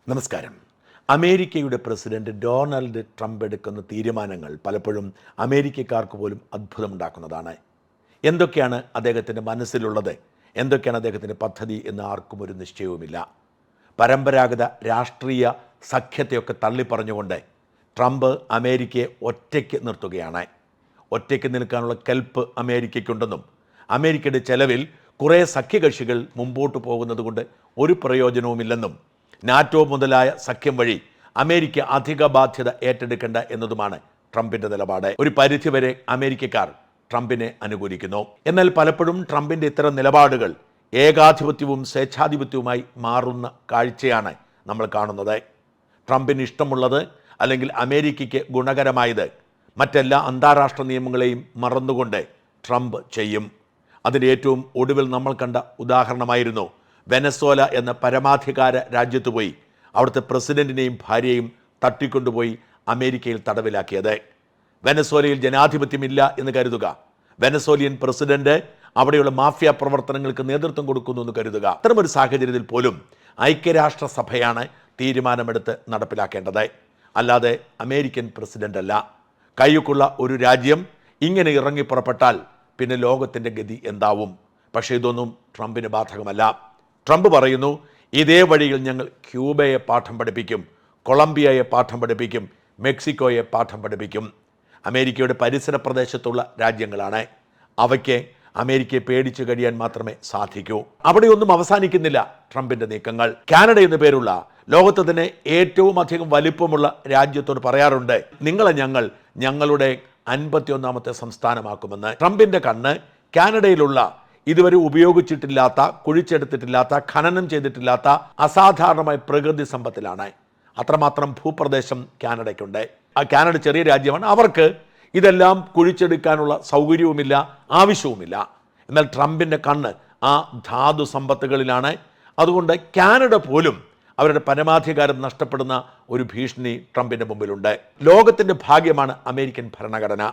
നമസ്കാരം. അമേരിക്കയുടെ president Donald Trump എടുക്കുന്ന തീരുമാനങ്ങൾ പലപ്പോഴും അമേരിക്കക്കാർക്ക് പോലും അത്ഭുതമുണ്ടാക്കുന്നതാണ്. എന്തൊക്കെയാണ് അദ്ദേഹത്തിൻ്റെ മനസ്സിലുള്ളത്, എന്തൊക്കെയാണ് അദ്ദേഹത്തിൻ്റെ പദ്ധതി എന്ന് ആർക്കും ഒരു നിശ്ചയവുമില്ല. പരമ്പരാഗത രാഷ്ട്രീയ സഖ്യത്തെയൊക്കെ തള്ളിപ്പറഞ്ഞുകൊണ്ട് ട്രംപ് അമേരിക്കയെ ഒറ്റയ്ക്ക് നിർത്തുകയാണ്. ഒറ്റയ്ക്ക് നിൽക്കാനുള്ള കെൽപ്പ് അമേരിക്കയ്ക്കുണ്ടെന്നും അമേരിക്കയുടെ ചെലവിൽ കുറേ സഖ്യകക്ഷികൾ മുമ്പോട്ട് പോകുന്നത് കൊണ്ട് ഒരു പ്രയോജനവുമില്ലെന്നും നാറ്റോ മുതലായ സഖ്യം വഴി അമേരിക്ക അധിക ബാധ്യത ഏറ്റെടുക്കേണ്ട എന്നതുമാണ് ട്രംപിൻ്റെ നിലപാട്. ഒരു പരിധിവരെ അമേരിക്കക്കാർ ട്രംപിനെ അനുകൂലിക്കുന്നു. എന്നാൽ പലപ്പോഴും ട്രംപിൻ്റെ ഇത്തരം നിലപാടുകൾ ഏകാധിപത്യവും സ്വേച്ഛാധിപത്യവുമായി മാറുന്ന കാഴ്ചയാണ് നമ്മൾ കാണുന്നത്. ട്രംപിന് ഇഷ്ടമുള്ളത് അല്ലെങ്കിൽ അമേരിക്കയ്ക്ക് ഗുണകരമായത് മറ്റെല്ലാ അന്താരാഷ്ട്ര നിയമങ്ങളെയും മറന്നുകൊണ്ട് ട്രംപ് ചെയ്യും. അതിൻ്റെ ഏറ്റവും ഒടുവിൽ നമ്മൾ കണ്ട ഉദാഹരണമായിരുന്നു വെനസ്വേല എന്ന പരമാധികാര രാജ്യത്ത് പോയി അവിടുത്തെ പ്രസിഡന്റിനെയും ഭാര്യയും തട്ടിക്കൊണ്ടുപോയി അമേരിക്കയിൽ തടവിലാക്കിയത്. വെനസ്വേലയിൽ ജനാധിപത്യമില്ല എന്ന് കരുതുക, വെനസ്വേലിയൻ പ്രസിഡന്റ് അവിടെയുള്ള മാഫിയ പ്രവർത്തനങ്ങൾക്ക് നേതൃത്വം കൊടുക്കുന്നു എന്ന് കരുതുക. അത്തരമൊരു സാഹചര്യത്തിൽ പോലും ഐക്യരാഷ്ട്രസഭയാണ് തീരുമാനമെടുത്ത് നടപ്പിലാക്കേണ്ടത്, അല്ലാതെ അമേരിക്കൻ പ്രസിഡന്റ് അല്ല. കയ്യൊക്കുള്ള ഒരു രാജ്യം ഇങ്ങനെ ഇറങ്ങി പുറപ്പെട്ടാൽ പിന്നെ ലോകത്തിൻ്റെ ഗതി എന്താവും? പക്ഷേ ഇതൊന്നും ട്രംപിന് ബാധകമല്ല. ട്രംപ് പറയുന്നു, ഇതേ വഴിയിൽ ഞങ്ങൾ ക്യൂബയെ പാഠം പഠിപ്പിക്കും, കൊളംബിയയെ പാഠം പഠിപ്പിക്കും, മെക്സിക്കോയെ പാഠം പഠിപ്പിക്കും. അമേരിക്കയുടെ പരിസര പ്രദേശത്തുള്ള രാജ്യങ്ങളാണ്. അവയ്ക്ക് അമേരിക്കയെ പേടിച്ചു കഴിയാൻ മാത്രമേ സാധിക്കൂ. അവിടെയൊന്നും അവസാനിക്കുന്നില്ല ട്രംപിൻ്റെ നീക്കങ്ങൾ. കാനഡ എന്നു പേരുള്ള ലോകത്ത് തന്നെ ഏറ്റവും അധികം വലിപ്പമുള്ള രാജ്യത്തോട് പറയാറുണ്ട്, നിങ്ങളെ ഞങ്ങൾ ഞങ്ങളുടെ 51ാമത്തെ സംസ്ഥാനമാക്കുമെന്ന്. ട്രംപിൻ്റെ കണ്ണ് കാനഡയിലുള്ള ഇതുവരെ ഉപയോഗിച്ചിട്ടില്ലാത്ത, കുഴിച്ചെടുത്തിട്ടില്ലാത്ത, ഖനനം ചെയ്തിട്ടില്ലാത്ത അസാധാരണമായ പ്രകൃതി സമ്പത്തിലാണ്. അത്രമാത്രം ഭൂപ്രദേശം കാനഡയ്ക്കുണ്ട്. ആ കാനഡ ചെറിയ രാജ്യമാണ്, അവർക്ക് ഇതെല്ലാം കുഴിച്ചെടുക്കാനുള്ള സൗകര്യവുമില്ല, ആവശ്യവുമില്ല. എന്നാൽ ട്രംപിൻ്റെ കണ്ണ് ആ ധാതു സമ്പത്തുകളിലാണ്. അതുകൊണ്ട് കാനഡ പോലും അവരുടെ പരമാധികാരം നഷ്ടപ്പെടുന്ന ഒരു ഭീഷണി ട്രംപിൻ്റെ മുമ്പിലുണ്ട്. ലോകത്തിൻ്റെ ഭാഗ്യമാണ് അമേരിക്കൻ ഭരണഘടന.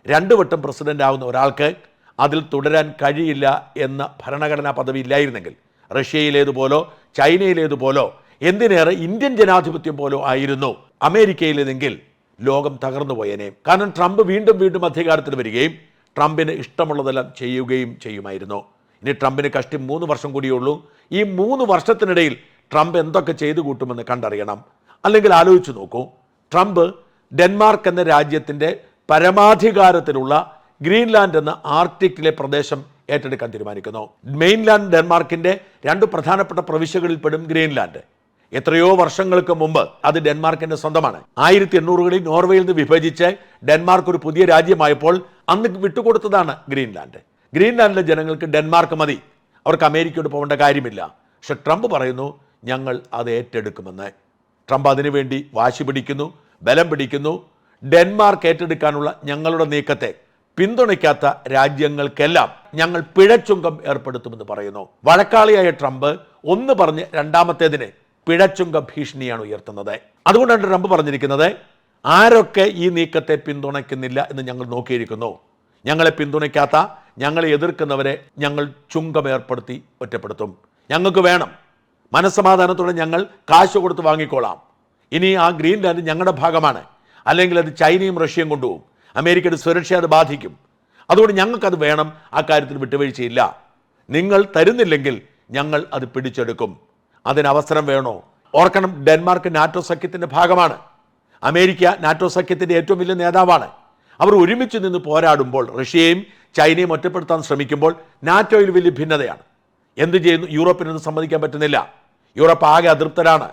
2 വട്ടം പ്രസിഡന്റ് ആവുന്ന ഒരാൾക്ക് അതിൽ തുടരാൻ കഴിയില്ല എന്ന ഭരണഘടനാ പദവി ഇല്ലായിരുന്നെങ്കിൽ റഷ്യയിലേതുപോലോ ചൈനയിലേതുപോലോ എന്തിനേറെ ഇന്ത്യൻ ജനാധിപത്യം പോലോ ആയിരുന്നു അമേരിക്കയിലേതെങ്കിൽ ലോകം തകർന്നു പോയേനെ. കാരണം ട്രംപ് വീണ്ടും വീണ്ടും അധികാരത്തിൽ വരികയും ട്രംപിന് ഇഷ്ടമുള്ളതെല്ലാം ചെയ്യുകയും ചെയ്യുമായിരുന്നു. ഇനി ട്രംപിന് കഷ്ടി 3 വർഷം കൂടിയുള്ളൂ. ഈ 3 വർഷത്തിനിടയിൽ ട്രംപ് എന്തൊക്കെ ചെയ്തു കൂട്ടുമെന്ന് കണ്ടറിയണം. അല്ലെങ്കിൽ ആലോചിച്ച് നോക്കൂ, ട്രംപ് ഡെൻമാർക്ക് എന്ന രാജ്യത്തിൻ്റെ പരമാധികാരത്തിലുള്ള ഗ്രീൻലാൻഡ് എന്ന ആർട്ടിക്കിലെ പ്രദേശം ഏറ്റെടുക്കാൻ തീരുമാനിക്കുന്നു. മെയിൻലാൻഡ് ഡെൻമാർക്കിൻ്റെ 2 പ്രധാനപ്പെട്ട പ്രവിശ്യകളിൽപ്പെടും ഗ്രീൻലാൻഡ്. എത്രയോ വർഷങ്ങൾക്ക് മുമ്പ് അത് ഡെൻമാർക്കിൻ്റെ സ്വന്തമാണ്. 1800കളിൽ നോർവേയിൽ നിന്ന് വിഭജിച്ച് ഡെൻമാർക്ക് ഒരു പുതിയ രാജ്യമായപ്പോൾ അന്ന് വിട്ടുകൊടുത്തതാണ് ഗ്രീൻലാൻഡ്. ഗ്രീൻലാൻഡിലെ ജനങ്ങൾക്ക് ഡെൻമാർക്ക് മതി, അവർക്ക് അമേരിക്കയോട് പോകേണ്ട കാര്യമില്ല. പക്ഷെ ട്രംപ് പറയുന്നു, ഞങ്ങൾ അത് ഏറ്റെടുക്കുമെന്ന്. ട്രംപ് അതിനുവേണ്ടി വാശി പിടിക്കുന്നു, ബലം പിടിക്കുന്നു. ഡെൻമാർക്ക് ഏറ്റെടുക്കാനുള്ള ഞങ്ങളുടെ നീക്കത്തെ പിന്തുണയ്ക്കാത്ത രാജ്യങ്ങൾക്കെല്ലാം ഞങ്ങൾ പിഴച്ചുങ്കം ഏർപ്പെടുത്തുമെന്ന് പറയുന്നു. വഴക്കാളിയായ ട്രംപ് ഒന്ന് പറഞ്ഞ് രണ്ടാമത്തേതിന് പിഴച്ചുങ്ക ഭീഷണിയാണ് ഉയർത്തുന്നത്. അതുകൊണ്ടാണ് ട്രംപ് പറഞ്ഞിരിക്കുന്നത്, ആരൊക്കെ ഈ നീക്കത്തെ പിന്തുണയ്ക്കുന്നില്ല എന്ന് ഞങ്ങൾ നോക്കിയിരിക്കുന്നു. ഞങ്ങളെ പിന്തുണയ്ക്കാത്ത, ഞങ്ങളെ എതിർക്കുന്നവരെ ഞങ്ങൾ ചുങ്കം ഏർപ്പെടുത്തി ഒറ്റപ്പെടുത്തും. ഞങ്ങൾക്ക് വേണം, മനസ്സമാധാനത്തോടെ ഞങ്ങൾ കാശ് കൊടുത്ത് വാങ്ങിക്കോളാം. ഇനി ആ ഗ്രീൻലാൻഡ് ഞങ്ങളുടെ ഭാഗമാണ്, അല്ലെങ്കിൽ അത് ചൈനയും റഷ്യയും കൊണ്ടുപോകും, അമേരിക്കയുടെ സുരക്ഷ അത് ബാധിക്കും. അതുകൊണ്ട് ഞങ്ങൾക്കത് വേണം, ആ കാര്യത്തിൽ വിട്ടുവീഴ്ചയില്ല. നിങ്ങൾ തരുന്നില്ലെങ്കിൽ ഞങ്ങൾ അത് പിടിച്ചെടുക്കും. അതിന് അവസരം വേണോ? ഓർക്കണം, ഡെൻമാർക്ക് നാറ്റോ സഖ്യത്തിൻ്റെ ഭാഗമാണ്. അമേരിക്ക നാറ്റോ സഖ്യത്തിൻ്റെ ഏറ്റവും വലിയ നേതാവാണ്. അവർ ഒരുമിച്ച് നിന്ന് പോരാടുമ്പോൾ, റഷ്യയും ചൈനയും ഒറ്റപ്പെടുത്താൻ ശ്രമിക്കുമ്പോൾ നാറ്റോയിൽ വലിയ ഭിന്നതയാണ്. എന്ത് ചെയ്യുന്നു? യൂറോപ്പിനൊന്നും സമ്മതിക്കാൻ പറ്റുന്നില്ല. യൂറോപ്പ് ആകെ അതൃപ്തരാണ്.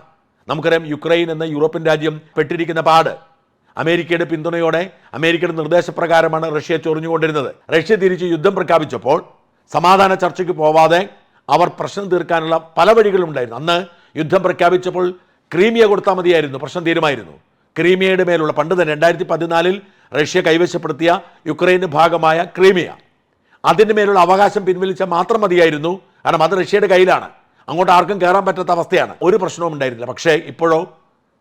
നമുക്കറിയാം, യുക്രൈൻ എന്ന യൂറോപ്യൻ രാജ്യം പെട്ടിരിക്കുന്ന പാട്. അമേരിക്കയുടെ പിന്തുണയോടെ, അമേരിക്കയുടെ നിർദ്ദേശപ്രകാരമാണ് റഷ്യ ചൊറിഞ്ഞുകൊണ്ടിരുന്നത്. റഷ്യ തിരിച്ച് യുദ്ധം പ്രഖ്യാപിച്ചപ്പോൾ സമാധാന ചർച്ചയ്ക്ക് പോവാതെ അവർ പ്രശ്നം തീർക്കാനുള്ള പല വഴികളുണ്ടായിരുന്നു. അന്ന് യുദ്ധം പ്രഖ്യാപിച്ചപ്പോൾ ക്രീമിയ കൊടുത്താൽ മതിയായിരുന്നു, പ്രശ്നം തീരുമായിരുന്നു. ക്രീമിയയുടെ മേലുള്ള പണ്ട് തന്നെ 2014 റഷ്യ കൈവശപ്പെടുത്തിയ യുക്രൈൻ്റെ ഭാഗമായ ക്രീമിയ, അതിൻ്റെ മേലുള്ള അവകാശം പിൻവലിച്ചാൽ മാത്രം മതിയായിരുന്നു. കാരണം അത് റഷ്യയുടെ കയ്യിലാണ്, അങ്ങോട്ട് ആർക്കും കയറാൻ പറ്റാത്ത അവസ്ഥയാണ്. ഒരു പ്രശ്നവും ഉണ്ടായിരുന്നില്ല. പക്ഷേ ഇപ്പോഴോ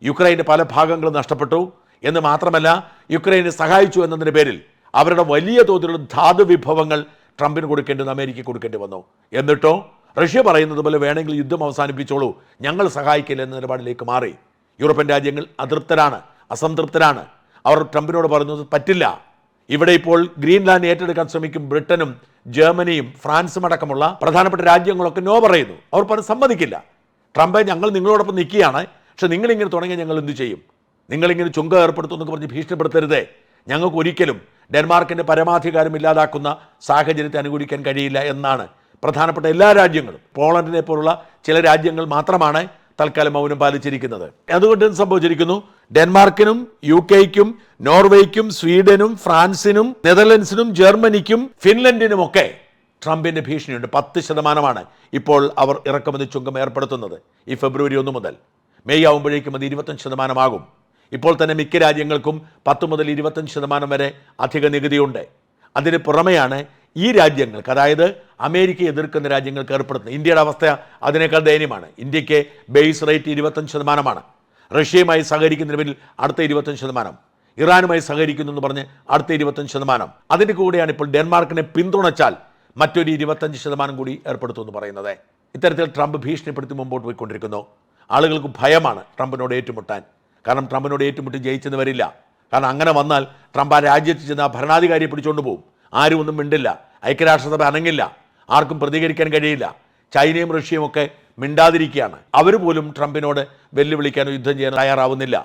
യുക്രൈൻ്റെ പല ഭാഗങ്ങളും നഷ്ടപ്പെട്ടു എന്ന് മാത്രമല്ല, യുക്രൈനെ സഹായിച്ചു എന്നതിൻ്റെ പേരിൽ അവരുടെ വലിയ തോതിലുള്ള ധാതു വിഭവങ്ങൾ ട്രംപിന് കൊടുക്കേണ്ടത് അമേരിക്ക കൊടുക്കേണ്ടി വന്നു. എന്നിട്ടോ റഷ്യ പറയുന്നത് പോലെ വേണമെങ്കിൽ യുദ്ധം അവസാനിപ്പിച്ചോളൂ, ഞങ്ങൾ സഹായിക്കില്ല എന്ന നിലപാടിലേക്ക് മാറി. യൂറോപ്യൻ രാജ്യങ്ങൾ അതൃപ്തരാണ്, അസംതൃപ്തരാണ്. അവർ ട്രംപിനോട് പറയുന്നത് പറ്റില്ല. ഇവിടെ ഇപ്പോൾ ഗ്രീൻലാൻഡ് ഏറ്റെടുക്കാൻ ശ്രമിക്കും ബ്രിട്ടനും ജർമ്മനിയും ഫ്രാൻസും അടക്കമുള്ള പ്രധാനപ്പെട്ട രാജ്യങ്ങളൊക്കെ നോ പറയുന്നു. അവർ പറഞ്ഞ് സമ്മതിക്കില്ല. ട്രംപെ ഞങ്ങൾ നിങ്ങളോടൊപ്പം നിൽക്കുകയാണ്, പക്ഷെ നിങ്ങളിങ്ങനെ തുടങ്ങിയാൽ ഞങ്ങൾ എന്ത് ചെയ്യും? നിങ്ങളിങ്ങനെ ചുങ്കം ഏർപ്പെടുത്തുമെന്നൊക്കെ പറഞ്ഞ് ഭീഷണിപ്പെടുത്തരുതേ. ഞങ്ങൾക്ക് ഒരിക്കലും ഡെൻമാർക്കിൻ്റെ പരമാധികാരം ഇല്ലാതാക്കുന്ന സാഹചര്യത്തെ അനുകൂലിക്കാൻ കഴിയില്ല എന്നാണ് പ്രധാനപ്പെട്ട എല്ലാ രാജ്യങ്ങളും, പോളണ്ടിനെ പോലുള്ള ചില രാജ്യങ്ങൾ മാത്രമാണ് തൽക്കാലം മൗനം പാലിച്ചിരിക്കുന്നത്. അതുകൊണ്ട് സംഭവിച്ചിരിക്കുന്നു, ഡെൻമാർക്കിനും UK-ക്കും നോർവേയ്ക്കും സ്വീഡനും ഫ്രാൻസിനും നെതർലൻഡ്സിനും ജർമ്മനിക്കും ഫിൻലൻഡിനുമൊക്കെ ട്രംപിൻ്റെ ഭീഷണിയുണ്ട്. 10% ഇപ്പോൾ അവർ ഇറക്കുമതി ചുങ്കം ഏർപ്പെടുത്തുന്നത്. ഈ ഫെബ്രുവരി 1 മുതൽ മെയ് ആകുമ്പോഴേക്കും അത് 25% ഇപ്പോൾ തന്നെ മിക്ക രാജ്യങ്ങൾക്കും 10 മുതൽ 25% വരെ അധിക നികുതിയുണ്ട്. അതിന് പുറമെയാണ് ഈ രാജ്യങ്ങൾക്ക്, അതായത് അമേരിക്കയെ എതിർക്കുന്ന രാജ്യങ്ങൾക്ക് ഏർപ്പെടുത്തുന്നത്. ഇന്ത്യയുടെ അവസ്ഥ അതിനേക്കാൾ ദയനീയമാണ്. ഇന്ത്യക്ക് ബേസ് റേറ്റ് 25%. റഷ്യയുമായി സഹകരിക്കുന്നതിന് പേരിൽ അടുത്ത 25%, ഇറാനുമായി സഹകരിക്കുന്നു എന്ന് പറഞ്ഞ് അടുത്ത 25%. അതിൻ്റെ കൂടെയാണ് ഇപ്പോൾ ഡെൻമാർക്കിനെ പിന്തുണച്ചാൽ മറ്റൊരു 25% കൂടി ഏർപ്പെടുത്തുമെന്ന് പറയുന്നത്. ഇത്തരത്തിൽ ട്രംപ് ഭീഷണിപ്പെടുത്തി മുമ്പോട്ട് പോയിക്കൊണ്ടിരിക്കുന്നു. ആളുകൾക്ക് ഭയമാണ് ട്രംപിനോട് ഏറ്റുമുട്ടാൻ. കാരണം ട്രംപിനോട് ഏറ്റുമുട്ടി ജയിച്ചെന്ന് വരില്ല. കാരണം അങ്ങനെ വന്നാൽ ട്രംപ് ആ രാജ്യത്ത് ചെന്ന് ആ ഭരണാധികാരിയെ പിടിച്ചുകൊണ്ട് പോകും. ആരും ഒന്നും മിണ്ടില്ല, ഐക്യരാഷ്ട്രസഭ അനങ്ങില്ല, ആർക്കും പ്രതികരിക്കാൻ കഴിയില്ല. ചൈനയും റഷ്യയും ഒക്കെ മിണ്ടാതിരിക്കുകയാണ്. അവർ പോലും ട്രംപിനോട് വെല്ലുവിളിക്കാനോ യുദ്ധം ചെയ്യാനോ തയ്യാറാവുന്നില്ല.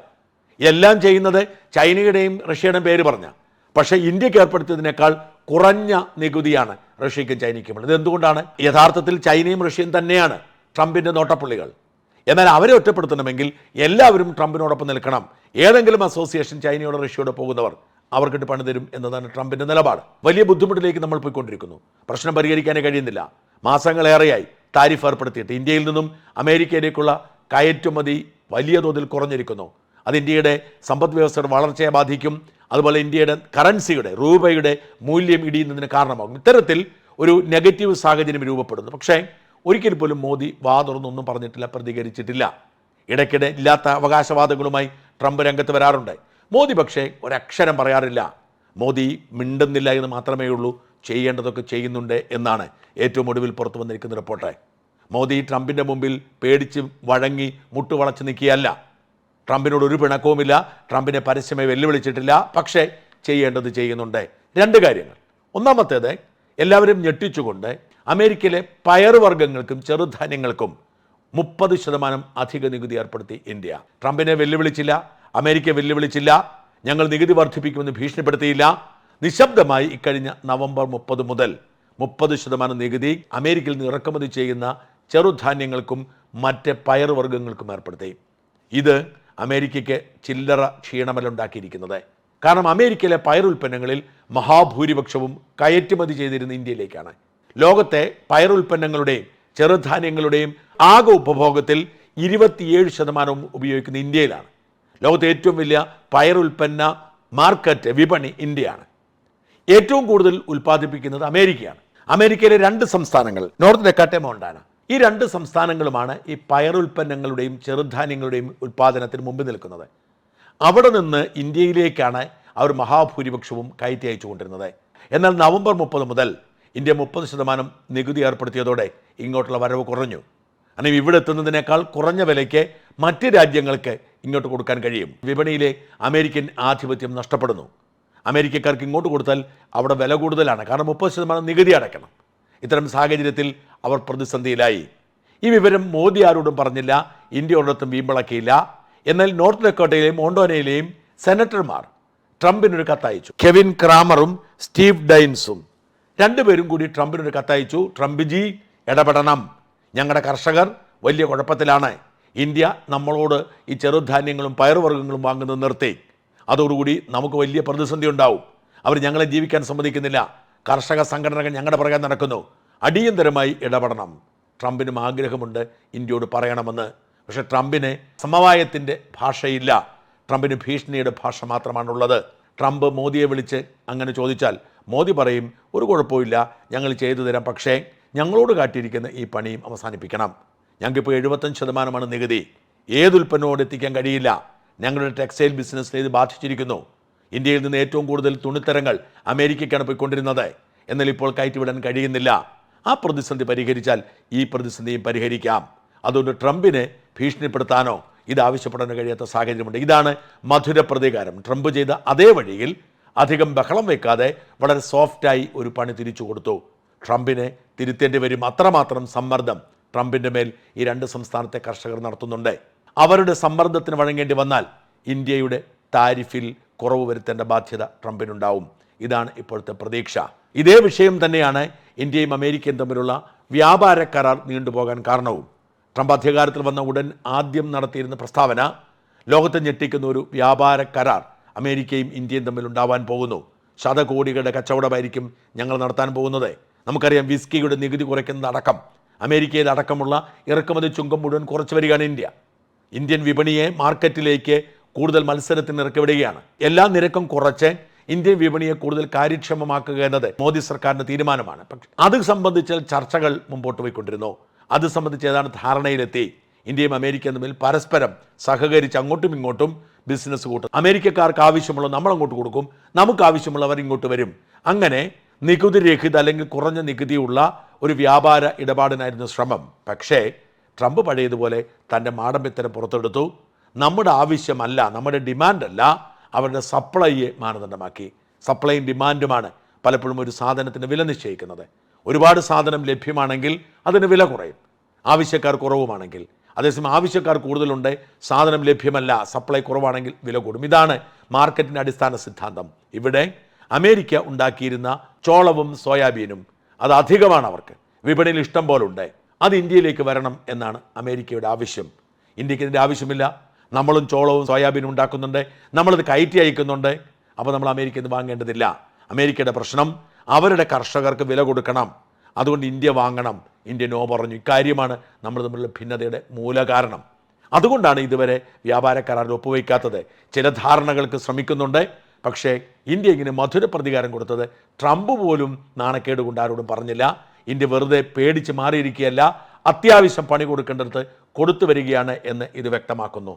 എല്ലാം ചെയ്യുന്നത് ചൈനയുടെയും റഷ്യയുടെയും പേര് പറഞ്ഞ, പക്ഷേ ഇന്ത്യക്ക് ഏർപ്പെടുത്തിയതിനേക്കാൾ കുറഞ്ഞ നികുതിയാണ് റഷ്യയ്ക്കും ചൈനയ്ക്കും ഉള്ളത്. ഇതെന്തുകൊണ്ടാണ്? യഥാർത്ഥത്തിൽ ചൈനയും റഷ്യയും തന്നെയാണ് ട്രംപിൻ്റെ നോട്ടപ്പുള്ളികൾ. എന്നാൽ അവരെ ഒറ്റപ്പെടുത്തണമെങ്കിൽ എല്ലാവരും ട്രംപിനോടൊപ്പം നിൽക്കണം. ഏതെങ്കിലും അസോസിയേഷൻ ചൈനയോട് റഷ്യയോട് പോകുന്നവർ അവർക്കിട്ട് പണി തരും എന്നതാണ് ട്രംപിൻ്റെ നിലപാട്. വലിയ ബുദ്ധിമുട്ടിലേക്ക് നമ്മൾ പോയിക്കൊണ്ടിരിക്കുന്നു. പ്രശ്നം പരിഹരിക്കാനേ കഴിയുന്നില്ല. മാസങ്ങളേറെയായി താരിഫ് ഏർപ്പെടുത്തിയിട്ട് ഇന്ത്യയിൽ നിന്നും അമേരിക്കയിലേക്കുള്ള കയറ്റുമതി വലിയ തോതിൽ കുറഞ്ഞിരിക്കുന്നു. അത് ഇന്ത്യയുടെ സമ്പദ് വ്യവസ്ഥയുടെ വളർച്ചയെ ബാധിക്കും. അതുപോലെ ഇന്ത്യയുടെ കറൻസിയുടെ, രൂപയുടെ മൂല്യം ഇടിയുന്നതിന് കാരണമാകും. ഇത്തരത്തിൽ ഒരു നെഗറ്റീവ് സാഹചര്യം രൂപപ്പെടുന്നു. പക്ഷേ ഒരിക്കൽ പോലും മോദി വാ തുറന്നൊന്നും പറഞ്ഞിട്ടില്ല, പ്രതികരിച്ചിട്ടില്ല. ഇടയ്ക്കിടെ ഇല്ലാത്ത അവകാശവാദങ്ങളുമായി ട്രംപ് രംഗത്ത് വരാറുണ്ട്. മോദി പക്ഷേ ഒരക്ഷരം പറയാറില്ല. മോദി മിണ്ടുന്നില്ല എന്ന് മാത്രമേ ഉള്ളൂ, ചെയ്യേണ്ടതൊക്കെ ചെയ്യുന്നുണ്ട് എന്നാണ് ഏറ്റവും ഒടുവിൽ പുറത്തു വന്നിരിക്കുന്ന റിപ്പോർട്ട്. മോദി ട്രംപിൻ്റെ മുമ്പിൽ പേടിച്ച് വഴങ്ങി മുട്ടുവളച്ച് നിൽക്കുകയല്ല. ട്രംപിനോട് ഒരു പിണക്കവുമില്ല, ട്രംപിനെ പരസ്യമായി വെല്ലുവിളിച്ചിട്ടില്ല. പക്ഷേ ചെയ്യേണ്ടത് ചെയ്യുന്നുണ്ട്. 2 കാര്യങ്ങൾ. ഒന്നാമത്തേത്, എല്ലാവരും ഞെട്ടിച്ചുകൊണ്ട് അമേരിക്കയിലെ പയറുവർഗ്ഗങ്ങൾക്കും ചെറുധാന്യങ്ങൾക്കും 30% അധിക നികുതി ഏർപ്പെടുത്തി ഇന്ത്യ. ട്രംപിനെ വെല്ലുവിളിച്ചില്ല, അമേരിക്ക വെല്ലുവിളിച്ചില്ല, ഞങ്ങൾ നികുതി വർദ്ധിപ്പിക്കുമെന്ന് ഭീഷണിപ്പെടുത്തിയില്ല. നിശബ്ദമായി ഇക്കഴിഞ്ഞ നവംബർ 30 മുതൽ 30% നികുതി അമേരിക്കയിൽ നിന്ന് ഇറക്കുമതി ചെയ്യുന്ന ചെറുധാന്യങ്ങൾക്കും മറ്റ് പയറുവർഗ്ഗങ്ങൾക്കും ഏർപ്പെടുത്തി. ഇത് അമേരിക്കയ്ക്ക് ചില്ലറ ക്ഷീണമല്ല ഉണ്ടാക്കിയിരിക്കുന്നത്. കാരണം അമേരിക്കയിലെ പയറുൽപ്പന്നങ്ങളിൽ മഹാഭൂരിപക്ഷവും കയറ്റുമതി ചെയ്തിരുന്ന ഇന്ത്യയിലേക്കാണ്. ലോകത്തെ പയറുൽപ്പന്നങ്ങളുടെയും ചെറുധാന്യങ്ങളുടെയും ആകെ ഉപഭോഗത്തിൽ 27% ഉപയോഗിക്കുന്ന ഇന്ത്യയിലാണ്. ലോകത്തെ ഏറ്റവും വലിയ പയറുൽപ്പന്ന മാർക്കറ്റ്, വിപണി ഇന്ത്യയാണ്. ഏറ്റവും കൂടുതൽ ഉൽപ്പാദിപ്പിക്കുന്നത് അമേരിക്കയാണ്. അമേരിക്കയിലെ 2 സംസ്ഥാനങ്ങൾ, നോർത്ത് ഡെക്കാട്ടെ, മോണ്ടാന, ഈ 2 സംസ്ഥാനങ്ങളുമാണ് ഈ പയറുൽപ്പന്നങ്ങളുടെയും ചെറുധാന്യങ്ങളുടെയും ഉൽപ്പാദനത്തിന് മുമ്പിൽ നിൽക്കുന്നത്. അവിടെ നിന്ന് ഇന്ത്യയിലേക്കാണ് അവർ മഹാഭൂരിപക്ഷവും കയറ്റി അയച്ചുകൊണ്ടിരുന്നത്. എന്നാൽ നവംബർ 30 മുതൽ ഇന്ത്യ 30% നികുതി ഏർപ്പെടുത്തിയതോടെ ഇങ്ങോട്ടുള്ള വരവ് കുറഞ്ഞു. അല്ലെങ്കിൽ ഇവിടെ എത്തുന്നതിനേക്കാൾ കുറഞ്ഞ വിലയ്ക്ക് മറ്റ് രാജ്യങ്ങൾക്ക് ഇങ്ങോട്ട് കൊടുക്കാൻ കഴിയും. വിപണിയിലെ അമേരിക്കൻ ആധിപത്യം നഷ്ടപ്പെടുന്നു. അമേരിക്കക്കാർക്ക് ഇങ്ങോട്ട് കൊടുത്താൽ അവിടെ വില കൂടുതലാണ്. കാരണം 30% നികുതി അടയ്ക്കണം. ഇത്തരം സാഹചര്യത്തിൽ അവർ പ്രതിസന്ധിയിലായി. ഈ വിവരം മോദി ആരോടും പറഞ്ഞില്ല, ഇന്ത്യ ഒരിടത്തും വീമ്പിളക്കിയില്ല. എന്നാൽ നോർത്ത് ഡെക്കോട്ടയിലെയും മോണ്ടോനയിലെയും സെനറ്റർമാർ ട്രംപിനൊരു കത്തയച്ചു. കെവിൻ ക്രാമറും സ്റ്റീവ് ഡൈൻസും 2 പേരും കൂടി ട്രംപിനൊരു കത്തയച്ചു. ട്രംപ്ജി ഇടപെടണം, ഞങ്ങളുടെ കർഷകർ വലിയ കുഴപ്പത്തിലാണ്. ഇന്ത്യ നമ്മളോട് ഈ ചെറുധാന്യങ്ങളും പയറുവർഗ്ഗങ്ങളും വാങ്ങുന്നത് നിർത്തി. അതോടുകൂടി നമുക്ക് വലിയ പ്രതിസന്ധി ഉണ്ടാവും. അവർ ഞങ്ങളെ ജീവിക്കാൻ സമ്മതിക്കുന്നില്ല. കർഷക സംഘടനകൾ ഞങ്ങളുടെ പുറകെ നടക്കുന്നു. അടിയന്തരമായി ഇടപെടണം. ട്രംപിനും ആഗ്രഹമുണ്ട് ഇന്ത്യയോട് പറയണമെന്ന്. പക്ഷേ ട്രംപിന് സമവായത്തിൻ്റെ ഭാഷയില്ല. ട്രംപിന് ഭീഷണിയുടെ ഭാഷ മാത്രമാണുള്ളത്. ട്രംപ് മോദിയെ വിളിച്ച് അങ്ങനെ ചോദിച്ചാൽ മോദി പറയും, ഒരു കുഴപ്പമില്ല, ഞങ്ങൾ ചെയ്തു തരാം, പക്ഷേ ഞങ്ങളോട് കാട്ടിയിരിക്കുന്ന ഈ പണിയും അവസാനിപ്പിക്കണം. ഞങ്ങൾക്കിപ്പോൾ 75% നികുതി. ഏതുൽപ്പന്നവും എത്തിക്കാൻ കഴിയില്ല. ഞങ്ങളുടെ ടെക്സ്റ്റൈൽ ബിസിനസ്സിനെ ഇത് ബാധിച്ചിരിക്കുന്നു. ഇന്ത്യയിൽ നിന്ന് ഏറ്റവും കൂടുതൽ തുണിത്തരങ്ങൾ അമേരിക്കയ്ക്കാണ് പോയിക്കൊണ്ടിരുന്നത്. എന്നാൽ ഇപ്പോൾ കയറ്റിവിടാൻ കഴിയുന്നില്ല. ആ പ്രതിസന്ധി പരിഹരിച്ചാൽ ഈ പ്രതിസന്ധിയും പരിഹരിക്കാം. അതുകൊണ്ട് ട്രംപിനെ ഭീഷണിപ്പെടുത്താനോ ഇത് ആവശ്യപ്പെടാൻ കഴിയാത്ത സാഹചര്യമുണ്ട്. ഇതാണ് മധുര പ്രതികാരം. ട്രംപ് ചെയ്ത അതേ വഴിയിൽ അധികം ബഹളം വെക്കാതെ വളരെ സോഫ്റ്റായി ഒരു പണി തിരിച്ചു കൊടുത്തു. ട്രംപിനെ തിരുത്തേണ്ടി വരും. അത്രമാത്രം സമ്മർദ്ദം ട്രംപിൻ്റെ മേൽ ഈ രണ്ട് സംസ്ഥാനത്തെ കർഷകർ നടത്തുന്നുണ്ട്. അവരുടെ സമ്മർദ്ദത്തിന് വഴങ്ങേണ്ടി വന്നാൽ ഇന്ത്യയുടെ താരിഫിൽ കുറവ് വരുത്തേണ്ട ബാധ്യത ട്രംപിനുണ്ടാവും. ഇതാണ് ഇപ്പോഴത്തെ പ്രതീക്ഷ. ഇതേ വിഷയം തന്നെയാണ് ഇന്ത്യയും അമേരിക്കയും തമ്മിലുള്ള വ്യാപാര കരാർ നീണ്ടുപോകാൻ കാരണവും. ട്രംപ് അധികാരത്തിൽ വന്ന ഉടൻ ആദ്യം നടത്തിയിരുന്ന പ്രസ്താവന ലോകത്തെ ഞെട്ടിക്കുന്ന ഒരു വ്യാപാര കരാർ അമേരിക്കയും ഇന്ത്യയും തമ്മിൽ ഉണ്ടാവാൻ പോകുന്നു. ശതകോടികളുടെ കച്ചവടമായിരിക്കും ഞങ്ങൾ നടത്താൻ പോകുന്നത്. നമുക്കറിയാം, വിസ്കിയുടെ നികുതി കുറയ്ക്കുന്നതടക്കം അമേരിക്കയിൽ അടക്കമുള്ള ഇറക്കുമതി ചുങ്കം മുഴുവൻ കുറച്ച് വരികയാണ് ഇന്ത്യ. ഇന്ത്യൻ വിപണിയെ മാർക്കറ്റിലേക്ക് കൂടുതൽ മത്സരത്തിന് ഇറക്കി വിടുകയാണ്. എല്ലാ നിരക്കും കുറച്ച് ഇന്ത്യൻ വിപണിയെ കൂടുതൽ കാര്യക്ഷമമാക്കുക എന്നത് മോദി സർക്കാരിൻ്റെ തീരുമാനമാണ്. പക്ഷേ അത് സംബന്ധിച്ച് ചർച്ചകൾ മുമ്പോട്ട് പോയിക്കൊണ്ടിരുന്നു. അത് സംബന്ധിച്ച് ഏതാണ് ധാരണയിലെത്തി. ഇന്ത്യയും അമേരിക്കയും തമ്മിൽ പരസ്പരം സഹകരിച്ച് അങ്ങോട്ടും ഇങ്ങോട്ടും ബിസിനസ് കൂട്ടും. അമേരിക്കക്കാർക്ക് ആവശ്യമുള്ള നമ്മൾ അങ്ങോട്ട് കൊടുക്കും, നമുക്ക് ആവശ്യമുള്ളവർ ഇങ്ങോട്ട് വരും. അങ്ങനെ നികുതി രഹിത അല്ലെങ്കിൽ കുറഞ്ഞ നികുതിയുള്ള ഒരു വ്യാപാര ഇടപാടിനായിരുന്നു ശ്രമം. പക്ഷേ ട്രംപ് പഴയതുപോലെ തൻ്റെ മാടമ്പിത്തരം പുറത്തെടുത്തു. നമ്മുടെ ആവശ്യമല്ല, നമ്മുടെ ഡിമാൻഡല്ല, അവരുടെ സപ്ലൈയെ മാനദണ്ഡമാക്കി. സപ്ലൈയും ഡിമാൻഡുമാണ് പലപ്പോഴും ഒരു സാധനത്തിന് വില നിശ്ചയിക്കുന്നത്. ഒരുപാട് സാധനം ലഭ്യമാണെങ്കിൽ അതിന് വില കുറയും, ആവശ്യക്കാർ കുറവുമാണെങ്കിൽ. അതേസമയം ആവശ്യക്കാർ കൂടുതലുണ്ട്, സാധനം ലഭ്യമല്ല, സപ്ലൈ കുറവാണെങ്കിൽ വില കൂടും. ഇതാണ് മാർക്കറ്റിൻ്റെ അടിസ്ഥാന സിദ്ധാന്തം. ഇവിടെ അമേരിക്ക ഉണ്ടാക്കിയിരുന്ന ചോളവും സോയാബീനും അത് അധികമാണ് അവർക്ക്, വിപണിയിൽ ഇഷ്ടം പോലെ ഉണ്ട്. അത് ഇന്ത്യയിലേക്ക് വരണം എന്നാണ് അമേരിക്കയുടെ ആവശ്യം. ഇന്ത്യക്ക് ഇതിൻ്റെ ആവശ്യമില്ല. നമ്മളും ചോളവും സോയാബീനും ഉണ്ടാക്കുന്നുണ്ട്, നമ്മളത് കയറ്റി അയക്കുന്നുണ്ട്. അപ്പോൾ നമ്മൾ അമേരിക്കയിൽ നിന്ന് വാങ്ങേണ്ടതില്ല. അമേരിക്കയുടെ പ്രശ്നം അവരുടെ കർഷകർക്ക് വില കൊടുക്കണം, അതുകൊണ്ട് ഇന്ത്യ വാങ്ങണം. ഇന്ത്യ നോ പറഞ്ഞു. ഇക്കാര്യമാണ് നമ്മൾ തമ്മിലുള്ള ഭിന്നതയുടെ മൂലകാരണം. അതുകൊണ്ടാണ് ഇതുവരെ വ്യാപാര കരാറിൽ ഒപ്പുവയ്ക്കാത്തത്. ചില ധാരണകൾക്ക് ശ്രമിക്കുന്നുണ്ട്. പക്ഷേ ഇന്ത്യ ഇങ്ങനെ മധുര പ്രതികാരം കൊടുത്തത് ട്രംപ് പോലും നാണക്കേട് കൊണ്ട് ആരോടും പറഞ്ഞില്ല. ഇന്ത്യ വെറുതെ പേടിച്ച് മാറിയിരിക്കുകയല്ല, അത്യാവശ്യം പണി കൊടുക്കേണ്ടടുത്ത് കൊടുത്തു വരികയാണ് എന്ന് ഇത് വ്യക്തമാക്കുന്നു.